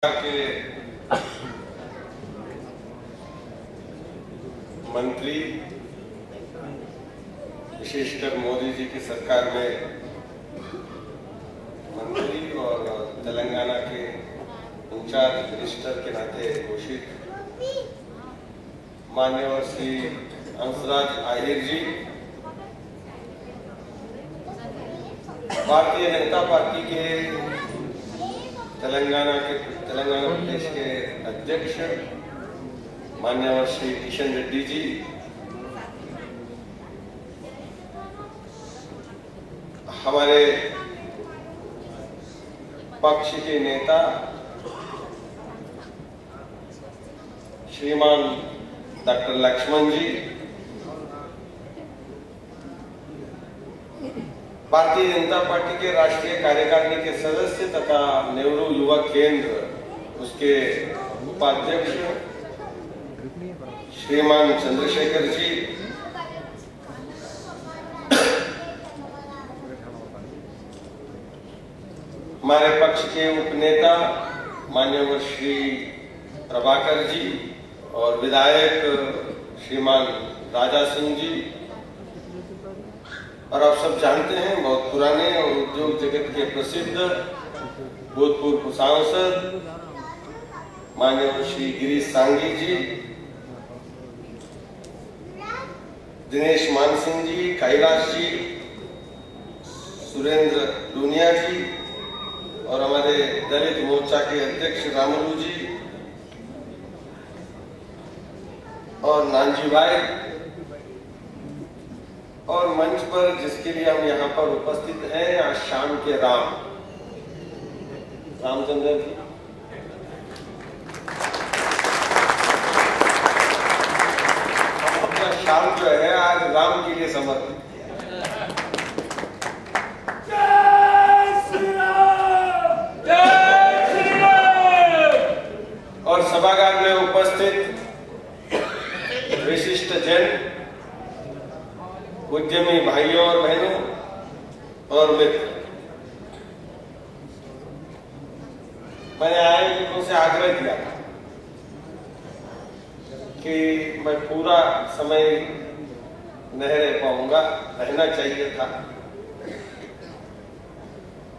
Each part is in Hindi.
के मंत्री विशेषकर मोदी जी की सरकार में मंत्री और तेलंगाना के इंचार्ज मिनिस्टर के नाते घोषित मान्यवर श्री हंसराज आहिर जी, भारतीय जनता पार्टी के तेलंगाना प्रदेश के अध्यक्ष मान्यवर श्री किशन रेड्डी जी, हमारे पक्ष के नेता श्रीमान डॉक्टर लक्ष्मण जी, भारतीय जनता पार्टी के राष्ट्रीय कार्यकारिणी के सदस्य तथा नेहरू युवा केंद्र उसके उपाध्यक्ष श्रीमान चंद्रशेखर जी, हमारे पक्ष के उपनेता मान्यवर श्री प्रभाकर जी और विधायक श्रीमान राजा सिंह जी, और आप सब जानते हैं बहुत पुराने और उद्योग जगत के प्रसिद्ध भूतपूर्व सांसद माननीय श्री गिरीश सांघी जी, दिनेश मान सिंह जी, कैलाश जी, सुरेंद्र दुनिया जी और हमारे दलित मोर्चा के अध्यक्ष रामलू जी और नानजी भाई, और मंच पर जिसके लिए हम यहाँ पर उपस्थित हैं आज शाम के रामचंद्र जी, अपना शाम जो है आज राम के लिए समर्पित और सभागार में उपस्थित विशिष्ट जन, उद्यमी भाइयों और बहनों और मित्र, मैंने आयोजकों से आग्रह किया कि मैं पूरा समय नहीं रह पाऊंगा, रहना चाहिए था,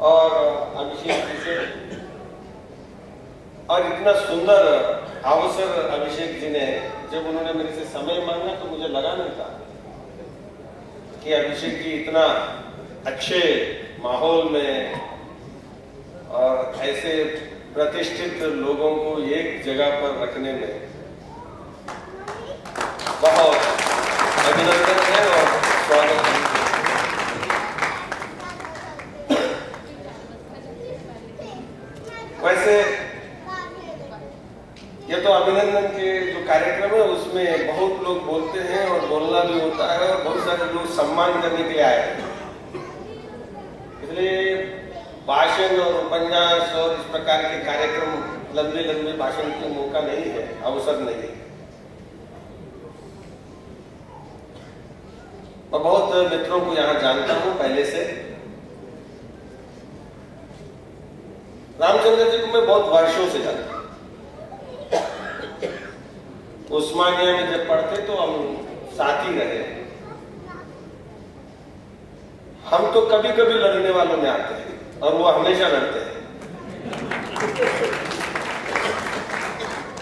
और अभिषेक जी से और इतना सुंदर अवसर अभिषेक जी ने जब उन्होंने मेरे से समय मांगा तो मुझे लगा नहीं था कि अभिषेक जी इतना अच्छे माहौल में और ऐसे प्रतिष्ठित लोगों को एक जगह पर रखने में बहुत अभिनंदन है और स्वागत है। वैसे ये तो अभिनंदन के जो कार्यक्रम है उसमें बहुत लोग बोलते हैं और बोलना भी होता है और बहुत सारे लोग सम्मान करने के लिए आए हैं, इसलिए भाषण और उपन्यास और इस प्रकार के कार्यक्रम लंबे लंबे भाषण का मौका नहीं है, अवसर नहीं है। मैं बहुत मित्रों को यहाँ जानता हूँ पहले से। रामचंद्र जी को मैं बहुत वर्षों से जानता हूँ। उस्मानिया में जब पढ़ते तो हम साथ ही रहे। हम तो कभी कभी लड़ने वालों में आते हैं और वो हमेशा लड़ते हैं।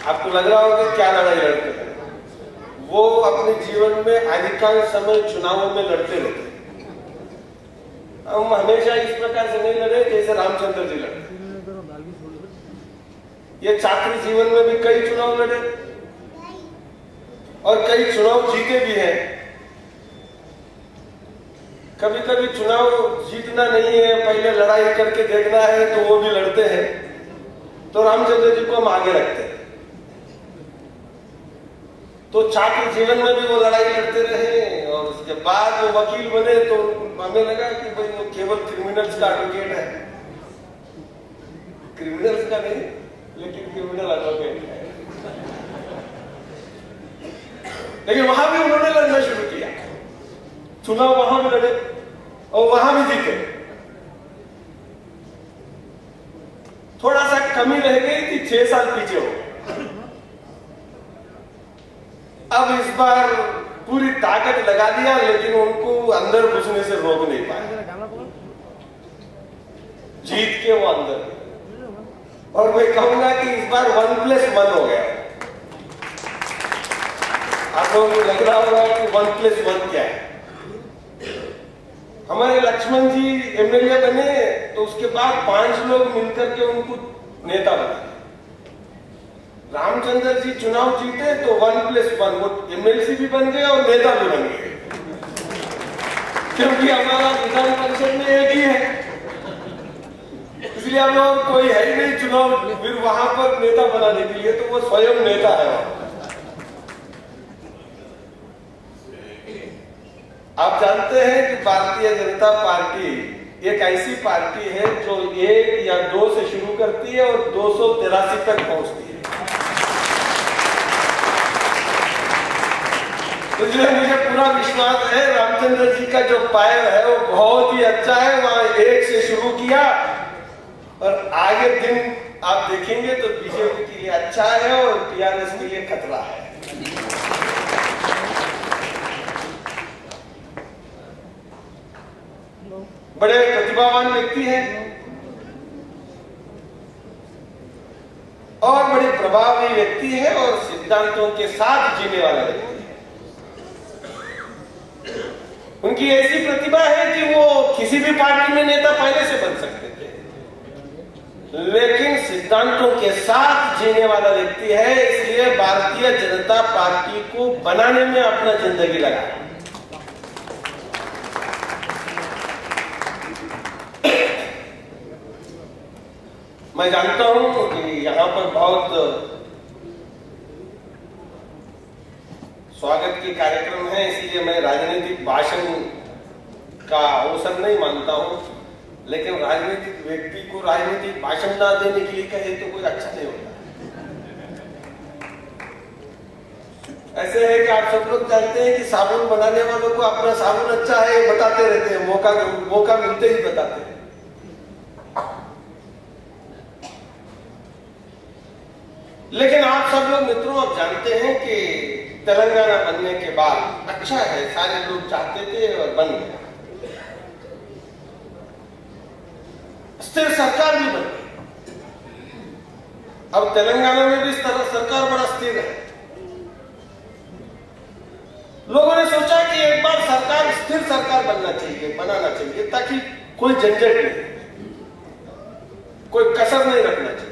आपको लग रहा होगा क्या लड़ाई लड़ते हैं, वो अपने जीवन में अधिकांश समय चुनावों में लड़ते रहते हैं। हम हमेशा इस प्रकार से नहीं लड़े जैसे रामचंद्र जी लड़े। ये छात्र जीवन में भी कई चुनाव लड़े और कई चुनाव जीते भी हैं। कभी कभी चुनाव जीतना नहीं है, पहले लड़ाई करके देखना है, तो वो भी लड़ते हैं। तो रामचंद्र जी को हम आगे रखते हैं। तो छात्र जीवन में भी वो लड़ाई लड़ते रहे और उसके बाद वो वकील बने तो हमें लगा कि भाई वो केवल क्रिमिनल्स का एडवोकेट है, क्रिमिनल्स का नहीं लेकिन क्रिमिनल एडवोकेट है। लेकिन वहां भी उन्होंने लड़ना शुरू किया, चुनाव वहां भी लड़े और वहां भी जीते। थोड़ा सा कमी रह गई थी 6 साल पीछे हो गए। अब इस बार पूरी ताकत लगा दिया, लेकिन उनको अंदर घुसने से रोक नहीं पाए, जीत के वो अंदर। और मैं कहूंगा कि इस बार 1+1 हो गया। आप लोगों को लग रहा होगा कि 1+1 क्या है। हमारे लक्ष्मण जी एमएलए बने तो उसके बाद 5 लोग मिलकर के उनको नेता बनाए। रामचंद्र जी चुनाव जीते तो 1+1 वो एमएलसी भी बन गए और नेता भी बन गए, क्योंकि हमारा विधान परिषद में एक ही है, इसलिए हम लोग कोई है ही नहीं चुनाव फिर वहां पर नेता बनाने के लिए, तो वो स्वयं नेता है। आप जानते हैं कि भारतीय जनता पार्टी एक ऐसी पार्टी है जो 1 या 2 से शुरू करती है और 283 तक पहुंचती है। तो जो मुझे पूरा विश्वास है रामचंद्र जी का जो पायर है वो बहुत ही अच्छा है। वहां 1 से शुरू किया और आगे दिन आप देखेंगे तो बीजेपी के लिए अच्छा है और टीआरएस के लिए खतरा है। बड़े प्रतिभावान व्यक्ति हैं और बड़े प्रभावी व्यक्ति है और सिद्धांतों के साथ जीने वाला व्यक्ति है। उनकी ऐसी प्रतिभा है कि वो किसी भी पार्टी में नेता पहले से बन सकते थे, लेकिन सिद्धांतों के साथ जीने वाला व्यक्ति है, इसलिए भारतीय जनता पार्टी को बनाने में अपना जिंदगी लगाया। मैं जानता हूं कि यहाँ पर बहुत स्वागत के कार्यक्रम है, इसलिए मैं राजनीतिक भाषण का अवसर नहीं मानता हूं, लेकिन राजनीतिक व्यक्ति को राजनीतिक भाषण ना देने के लिए कहे तो कोई अच्छा नहीं होता। ऐसे है कि आप सब लोग जानते हैं कि साबुन बनाने वालों को अपना साबुन अच्छा है बताते रहते हैं, मौका मिलते ही बताते हैं। लेकिन आप सब लोग मित्रों आप जानते हैं कि तेलंगाना बनने के बाद अच्छा है, सारे लोग चाहते थे और बन गया, स्थिर सरकार भी बन गई। अब तेलंगाना में भी इस तरह सरकार बड़ा स्थिर है। लोगों ने सोचा कि एक बार सरकार स्थिर सरकार बनाना चाहिए ताकि कोई झंझट नहीं, कोई कसर नहीं रखना चाहिए।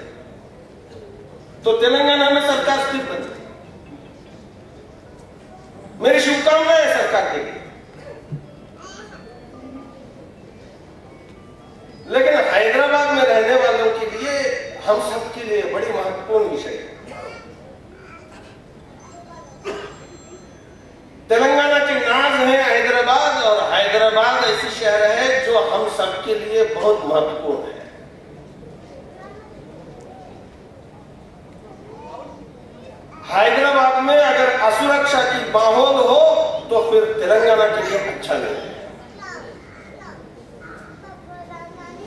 तो तेलंगाना में सरकार स्थिर बन गई। मेरी शुभकामनाएं है सरकार के लिए। लेकिन हैदराबाद में रहने वालों के लिए, हम सब के लिए बड़ी महत्वपूर्ण विषय है। तेलंगाना की नाज है हैदराबाद, और हैदराबाद ऐसी शहर है जो हम सब के लिए बहुत महत्वपूर्ण है। हैदराबाद में अगर असुरक्षा की माहौल हो तो फिर तेलंगाना के लिए अच्छा नहीं है।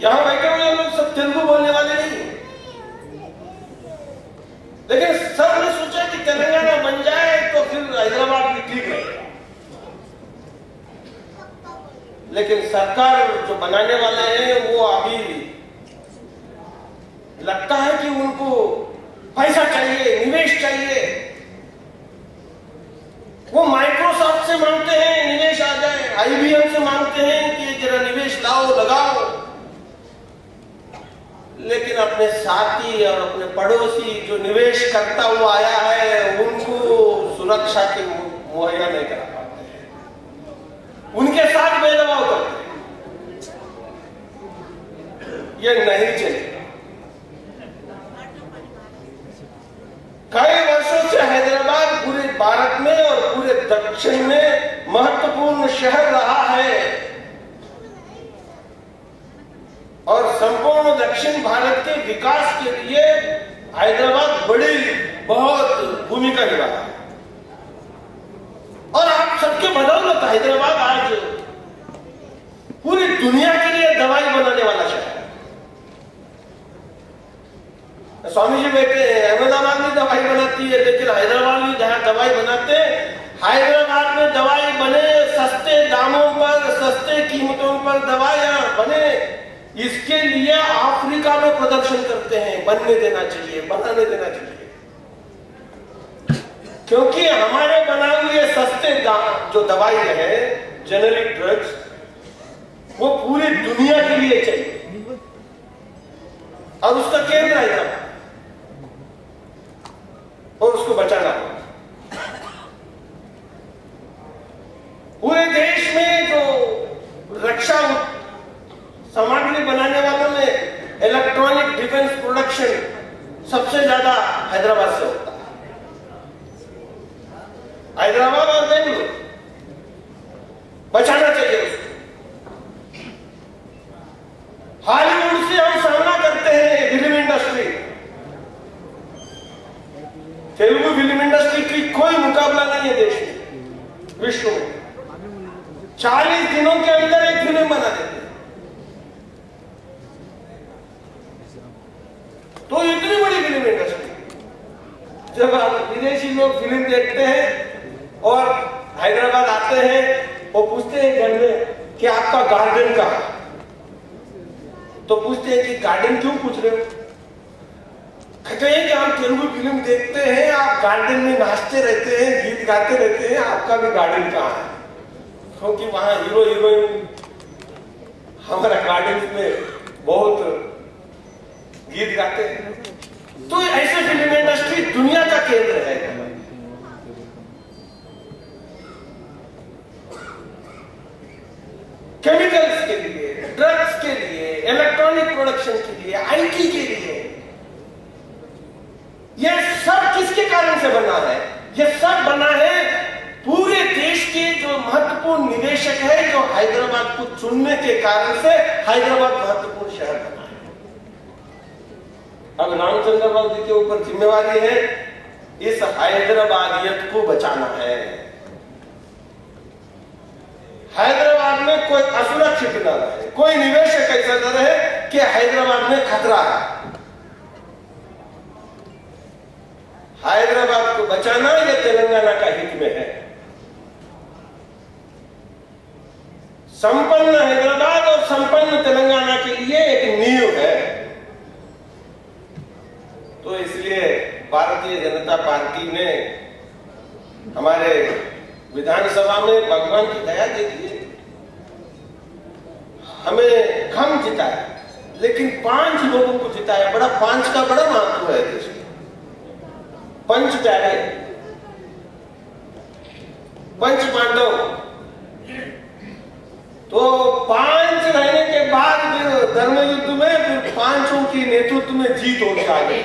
यहां बैठे हुए लोग सब तेलुगु बोलने वाले नहीं है, लेकिन सबने सोचा कि तेलंगाना बन जाए तो फिर हैदराबाद भी ठीक रहेगा। लेकिन सरकार जो बनाने वाले हैं वो अभी लगता है कि उनको पैसा चाहिए, निवेश चाहिए। वो माइक्रोसॉफ्ट से मांगते हैं निवेश आ जाए, आईबीएम से मांगते हैं कि जरा निवेश लाओ लगाओ, लेकिन अपने साथी और अपने पड़ोसी जो निवेश करता हुआ आया है उनको सुरक्षा के मुहैया नहीं करा पाते हैं, उनके साथ भेदभाव करते हैं। ये नहीं चलेगा। कई वर्षों से हैदराबाद पूरे भारत में और पूरे दक्षिण में महत्वपूर्ण शहर रहा है और संपूर्ण दक्षिण भारत के विकास के लिए हैदराबाद बड़ी बहुत भूमिका निभाता है। और आप सबके बदौलत हैदराबाद आज पूरी दुनिया के लिए दवाई बनाने वाला शहर है। स्वामी जी बैठे हैं, अहमदाबाद में दवाई बनाती है, लेकिन हैदराबाद में जहाँ दवाई बनाते हैं, हैदराबाद में दवाई बने सस्ते दामों पर, सस्ते कीमतों पर दवाइयां बने, इसके लिए अफ्रीका में प्रदर्शन करते हैं, बनने देना चाहिए, बनाने देना चाहिए। क्योंकि हमारे बनाए हुए सस्ते जो दवाई है, जेनेरिक ड्रग्स, वो पूरी दुनिया के लिए चाहिए और उसका केंद्र है और उसको बचाना होगा। पूरे देश में जो रक्षा सामग्री बनाने वालों में इलेक्ट्रॉनिक डिफेंस प्रोडक्शन सबसे ज्यादा हैदराबाद से होता है, हैदराबाद और बेंगलुरु। बचाना चाहिए उसको। हॉलीवुड से हम सामना करते हैं film industry, Telugu film industry की कोई मुकाबला नहीं है देश में, विश्व में। 40 दिनों के अंदर एक फिल्म बना देते हैं। तो इतनी बड़ी फिल्म इंडस्ट्री, जब विदेशी लोग फिल्म देखते हैं और हैदराबाद आते हैं, वो पूछते हैं घर में कि आपका गार्डन कहाँ है, तो पूछते हैं कि गार्डन क्यों पूछ रहे हो? कहते हैं कि हम तेलुगु फिल्म देखते हैं, आप गार्डन में नाचते रहते हैं, गीत गाते रहते हैं, आपका भी गार्डन कहाँ है? क्योंकि वहां हीरो हीरोइन हमारा गार्डन में बहुत गीत गाते हैं। तो ऐसे फिल्म इंडस्ट्री दुनिया का केंद्र है। केमिकल्स के लिए, ड्रग्स के लिए, इलेक्ट्रॉनिक प्रोडक्शन के लिए, आईटी के लिए, यह सब किसके कारण से बना है? यह सब बना है पूरे देश के जो महत्वपूर्ण निवेशक है, जो हैदराबाद को चुनने के कारण से हैदराबाद महत्वपूर्ण शहर बना है। अब रामचंद्र राव जी के ऊपर जिम्मेवारी है इस हैदराबादियत को बचाना है। हैदराबाद में कोई असुरक्षित न रहे, कोई निवेशक ऐसा न रहे कि हैदराबाद में खतरा है। हैदराबाद को बचाना यह तेलंगाना का हित में है। संपन्न हैदराबाद और संपन्न तेलंगाना के लिए एक नींव है। तो इसलिए भारतीय जनता पार्टी ने हमारे विधानसभा में भगवान की दया दे दी, हमें कम जिताया, लेकिन 5 लोगों को जिताया। बड़ा 5 का बड़ा महत्व है देश में। पंच प्यारे, पंच पांडव, तो 5 रहने के बाद फिर धर्म युद्ध में फिर 5 की नेतृत्व में जीत होने आ गई।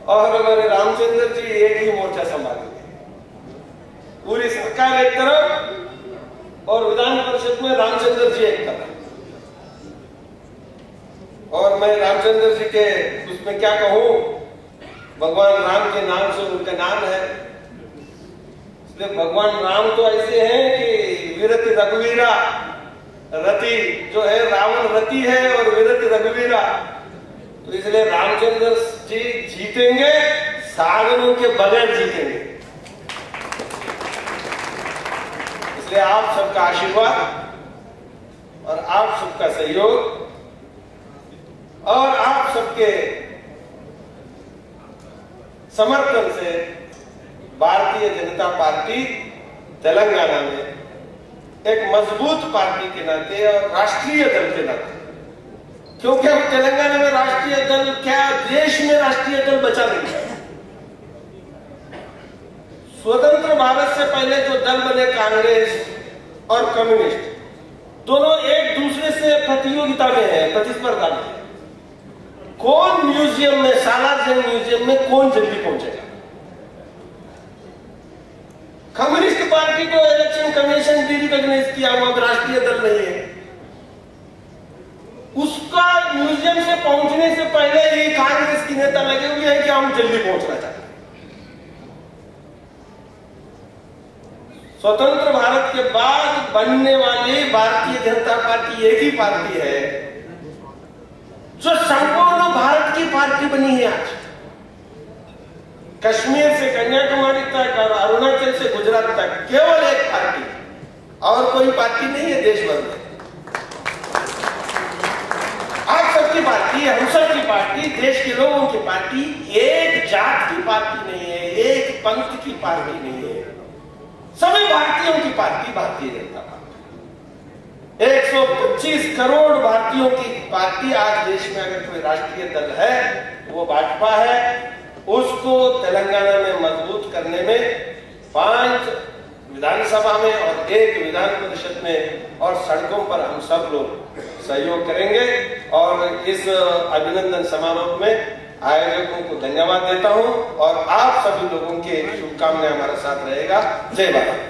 और हमारे रामचंद्र जी एक ही मोर्चा संभाले, पूरी सरकार एक तरफ और विधान परिषद में रामचंद्र जी एक तरफ। और मैं रामचंद्र जी के उसमें क्या कहूं, भगवान राम के नाम से उनका नाम है, इसलिए भगवान राम तो ऐसे हैं कि वीरति रघुवीरा, रति जो है रावण रति है और वीरति रघुवीरा। तो इसलिए रामचंद्र जी जीतेंगे, साधनों के बगैर जीतेंगे। इसलिए आप सबका आशीर्वाद और आप सबका सहयोग और आप सबके समर्थन से भारतीय जनता पार्टी तेलंगाना में एक मजबूत पार्टी के नाते और राष्ट्रीय दल के नाते, क्योंकि हम तेलंगाना में राष्ट्रीय दल क्या, देश में राष्ट्रीय दल बचा नहीं है। स्वतंत्र भारत से पहले जो दल बने कांग्रेस और कम्युनिस्ट, दोनों एक दूसरे से प्रतियोगिता में है, प्रतिस्पर्धा में है। कौन म्यूजियम में, सालारजंग म्यूजियम में कौन जल्दी पहुंचेगा? कम्युनिस्ट पार्टी को इलेक्शन कमीशन भी रिकॉग्नाइज किया हुआ राष्ट्रीय दल नहीं है, उसका म्यूजियम से पहुंचने से पहले ही कांग्रेस की नेता लगे हुए हैं कि हम जल्दी पहुंचना चाहते हैं। स्वतंत्र भारत के बाद बनने वाली भारतीय जनता पार्टी एक ही पार्टी है पार्टी बनी है आज। कश्मीर से कन्याकुमारी तक और अरुणाचल से गुजरात तक केवल एक पार्टी, और कोई पार्टी नहीं है देश भर में। आप सबकी पार्टी, हम सबकी पार्टी, देश के लोगों की पार्टी, एक जात की पार्टी नहीं है, एक पंथ की पार्टी नहीं है, सभी भारतीयों की पार्टी भारतीय जनता पार्टी। 125 करोड़ भारतीयों की पार्टी आज देश में अगर कोई राष्ट्रीय दल है वो भाजपा है। उसको तेलंगाना में मजबूत करने में 5 विधानसभा में और 1 विधान परिषद में और सड़कों पर हम सब लोग सहयोग करेंगे। और इस अभिनंदन समारोह में आयोजकों को धन्यवाद देता हूं और आप सभी लोगों के शुभकामनाएं हमारे साथ रहेगा। जय भारत।